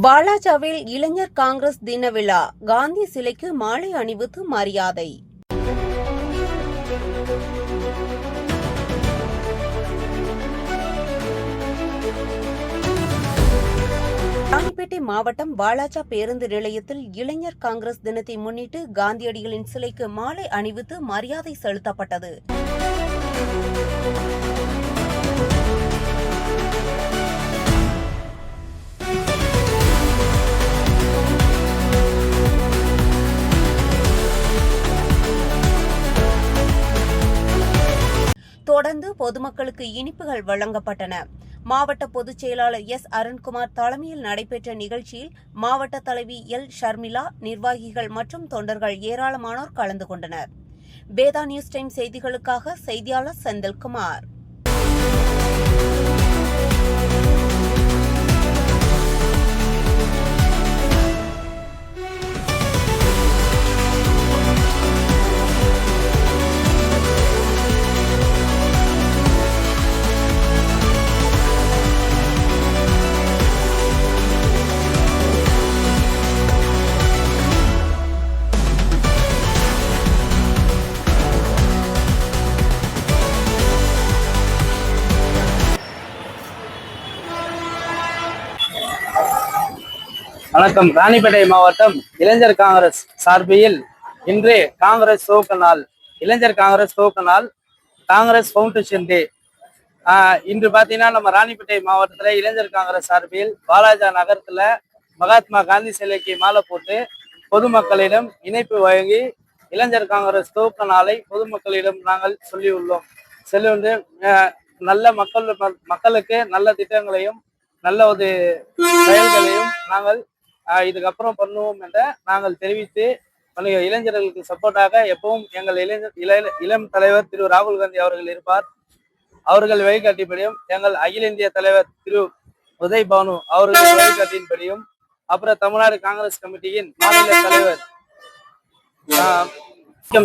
வாலாஜாவில் இளைஞர் காங்கிரஸ் தின விழா, காந்தி சிலைக்கு மாலை அணிவித்து மரியாதை. ராணிப்பேட்டை மாவட்டம் வாலாஜா பேருந்து நிலையத்தில் இளைஞர் காங்கிரஸ் தினத்தை முன்னிட்டு காந்தியடிகளின் சிலைக்கு மாலை அணிவித்து மரியாதை செலுத்தப்பட்டது. தொடர்ந்து பொதுமக்களுக்கு இனிப்புகள் வழங்கப்பட்டன. மாவட்ட பொதுச் செயலாளர் எஸ். அருண்குமார் தலைமையில் நடைபெற்ற நிகழ்ச்சியில் மாவட்ட தலைவி எல். ஷர்மிளா, நிர்வாகிகள் மற்றும் தொண்டர்கள் ஏராளமானோர் கலந்து கொண்டனர். வேதா நியூஸ் டைம் செய்திகளுக்காக செய்தியாளர் செந்தில்குமார். வணக்கம். ராணிப்பேட்டை மாவட்டம் இளைஞர் காங்கிரஸ் சார்பில் இன்று காங்கிரஸ் துவக்க நாள், இளைஞர் காங்கிரஸ் துவக்க நாள், காங்கிரஸ் ஃபவுண்டேஷன் டே. இன்று பார்த்தீங்கன்னா நம்ம ராணிப்பேட்டை மாவட்டத்தில் இளைஞர் காங்கிரஸ் சார்பில் வாலாஜா நகரத்தில் மகாத்மா காந்தி சிலைக்கு மாலை போட்டு பொதுமக்களிடம் இணைப்பு வழங்கி இளைஞர் காங்கிரஸ் துவக்க நாளை பொதுமக்களிடம் நாங்கள் சொல்லி நல்ல மக்களுக்கு நல்ல திட்டங்களையும் நல்ல ஒரு செயல்களையும் நாங்கள் இதுக்கப்புறம் பண்ணுவோம் என்ற நாங்கள் தெரிவித்து இளைஞர்களுக்கு சப்போர்ட்டாக எப்பவும் எங்கள் இளம் தலைவர் திரு ராகுல் காந்தி அவர்கள் இருப்பார். அவர்கள் வழிகாட்டின்படியும் எங்கள் அகில இந்திய தலைவர் திரு உதய் பானு அவர்கள் வழிகாட்டின்படியும், அப்புறம் தமிழ்நாடு காங்கிரஸ் கமிட்டியின் மாநில தலைவர்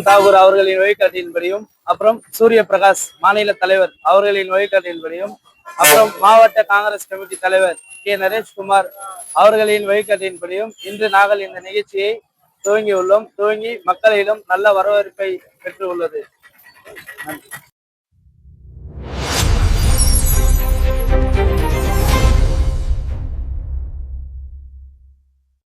தாகூர் அவர்களின் வழிகாட்டின்படியும், அப்புறம் சூரிய பிரகாஷ் மாநில தலைவர் அவர்களின் வழிகாட்டின்படியும், அப்புறம் மாவட்ட காங்கிரஸ் கமிட்டி தலைவர் கே. நரேஷ்குமார் அவர்களின் வழிகாட்டின்படியும் இன்று நாங்கள் இந்த நிகழ்ச்சியை துவங்கி மக்களிடம் நல்ல வரவேற்பை பெற்று உள்ளது. நன்றி.